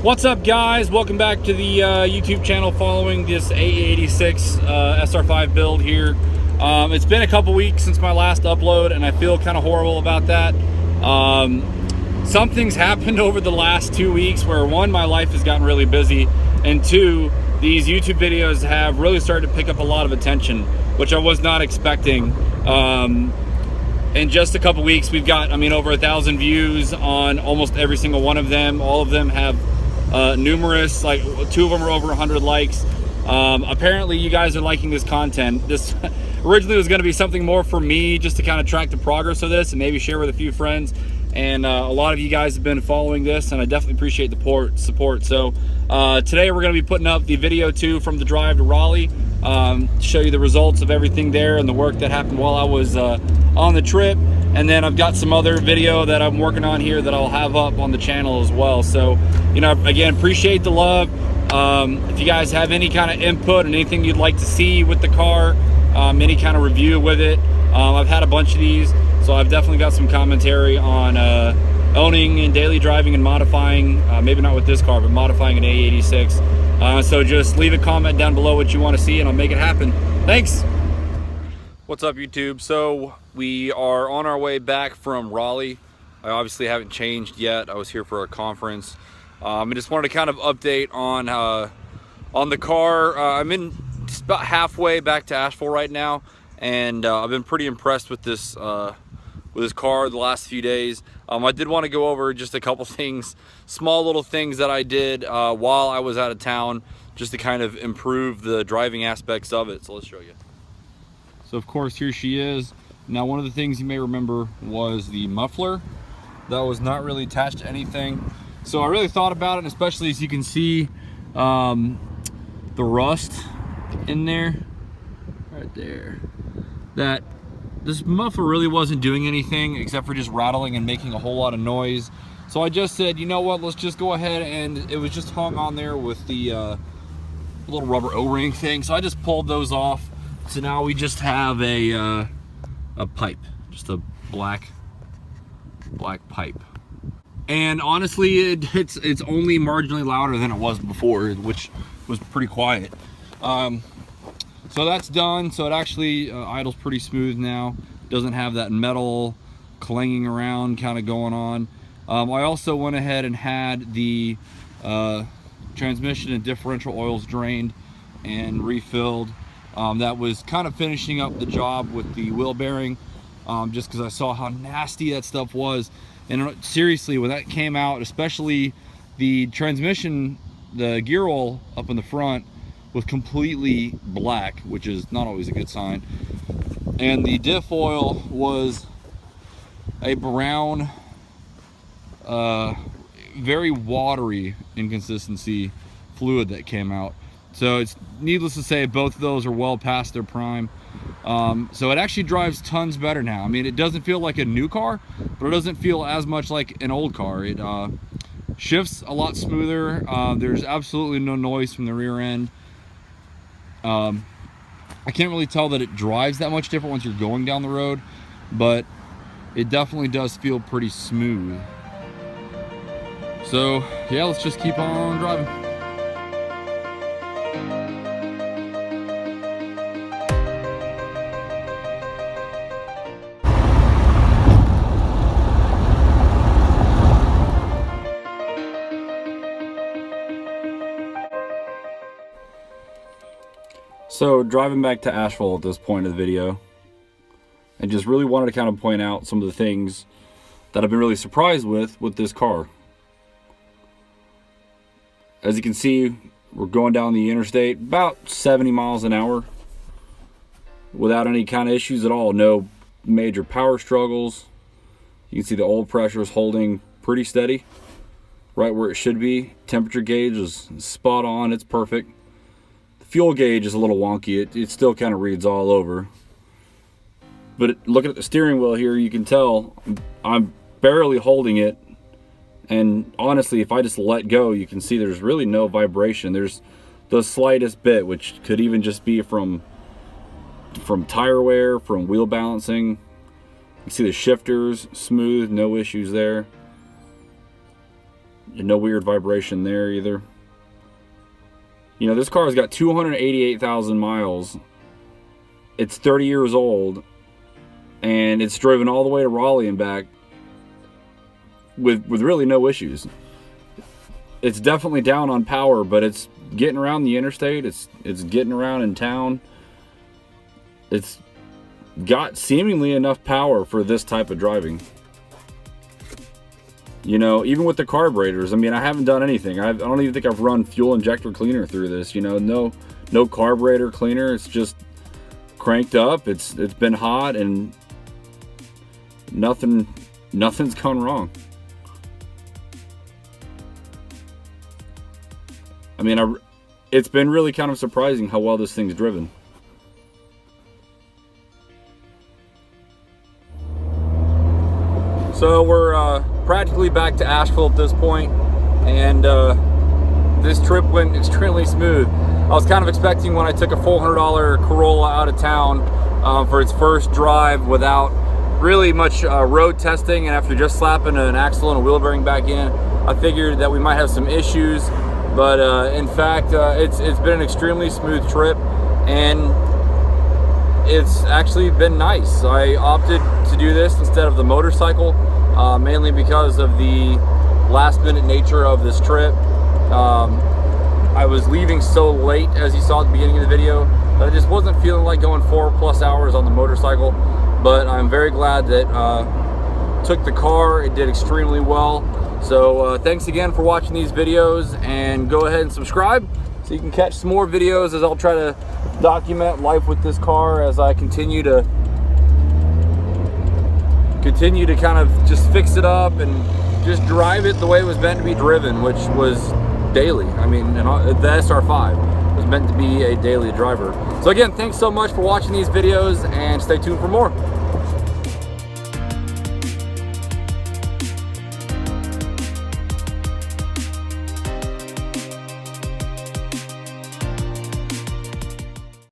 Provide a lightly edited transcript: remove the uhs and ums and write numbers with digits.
What's up, guys? Welcome back to the YouTube channel following this AE86 SR5 build here. It's been a couple weeks since my last upload and I feel kind of horrible about that. Something's happened over the last 2 weeks where, one, my life has gotten really busy, and two, these YouTube videos have really started to pick up a lot of attention, which I was not expecting. In just a couple weeks, we've got, over 1,000 views on almost every single one of them. All of them have numerous, like 2 of them are over 100 likes. Apparently you guys are liking this content. This originally was going to be something more for me, just to kind of track the progress of this and maybe share with a few friends. And a lot of you guys have been following this, and I definitely appreciate the support. So today we're going to be putting up the video 2 from the drive to Raleigh, to show you the results of everything there and the work that happened while I was on the trip. And then I've got some other video that I'm working on here that I'll have up on the channel as well. So, again, appreciate the love. If you guys have any kind of input and anything you'd like to see with the car, any kind of review with it, I've had a bunch of these, so I've definitely got some commentary on owning and daily driving and modifying, maybe not with this car, but modifying an AE86. So just leave a comment down below what you want to see and I'll make it happen. Thanks. What's up, YouTube? So we are on our way back from Raleigh. I obviously haven't changed yet. I was here for a conference. I just wanted to kind of update on the car. I'm in just about halfway back to Asheville right now, and I've been pretty impressed with this car the last few days. I did want to go over just a couple things, small little things that I did while I was out of town, just to kind of improve the driving aspects of it. So let's show you. So of course, here she is. Now, one of the things you may remember was the muffler that was not really attached to anything. So I really thought about it, and especially as you can see the rust in there, right there, that this muffler really wasn't doing anything except for just rattling and making a whole lot of noise. So I just said, you know what, let's just go ahead, and it was just hung on there with the little rubber O-ring thing. So I just pulled those off. So now we just have a pipe, just a black pipe. And honestly, it's only marginally louder than it was before, which was pretty quiet. So that's done. So it actually idles pretty smooth now. Doesn't have that metal clanging around kind of going on. I also went ahead and had the transmission and differential oils drained and refilled. That was kind of finishing up the job with the wheel bearing, just because I saw how nasty that stuff was. And seriously, when that came out, especially the transmission, the gear oil up in the front was completely black, which is not always a good sign. And the diff oil was a brown, very watery in consistency fluid that came out. So it's needless to say, both of those are well past their prime. So it actually drives tons better now. It doesn't feel like a new car, but it doesn't feel as much like an old car. It shifts a lot smoother. There's absolutely no noise from the rear end. I can't really tell that it drives that much different once you're going down the road, but it definitely does feel pretty smooth. So yeah, let's just keep on driving. So driving back to Asheville at this point of the video, I just really wanted to kind of point out some of the things that I've been really surprised with this car. As you can see, we're going down the interstate about 70 miles an hour without any kind of issues at all. No major power struggles. You can see the oil pressure is holding pretty steady, right where it should be. Temperature gauge is spot on, it's perfect. Fuel gauge is a little wonky. It still kind of reads all over. But looking at the steering wheel here, you can tell I'm barely holding it. And honestly, if I just let go, you can see there's really no vibration. There's the slightest bit, which could even just be from tire wear, from wheel balancing. You see the shifters smooth, no issues there. No weird vibration there either. You know, this car has got 288,000 miles. It's 30 years old, and it's driven all the way to Raleigh and back with really no issues. It's definitely down on power, but it's getting around the interstate. It's getting around in town. It's got seemingly enough power for this type of driving. You know, even with the carburetors, I mean, I haven't done anything. I don't even think I've run fuel injector cleaner through this. You know, no carburetor cleaner. It's just cranked up. It's been hot, and nothing's gone wrong. I mean, it's been really kind of surprising how well this thing's driven. So we're practically back to Asheville at this point, and this trip went extremely smooth. I was kind of expecting, when I took a $400 Corolla out of town for its first drive without really much road testing, and after just slapping an axle and a wheel bearing back in, I figured that we might have some issues. But in fact, it's been an extremely smooth trip, and it's actually been nice. I opted to do this instead of the motorcycle, mainly because of the last minute nature of this trip. I was leaving so late, as you saw at the beginning of the video, that I just wasn't feeling like going 4+ hours on the motorcycle. But I'm very glad that took the car. It did extremely well. So thanks again for watching these videos, and go ahead and subscribe so you can catch some more videos as I'll try to document life with this car as I continue to kind of just fix it up and just drive it the way it was meant to be driven, which was daily. I mean, the SR5 was meant to be a daily driver. So again, thanks so much for watching these videos, and stay tuned for more.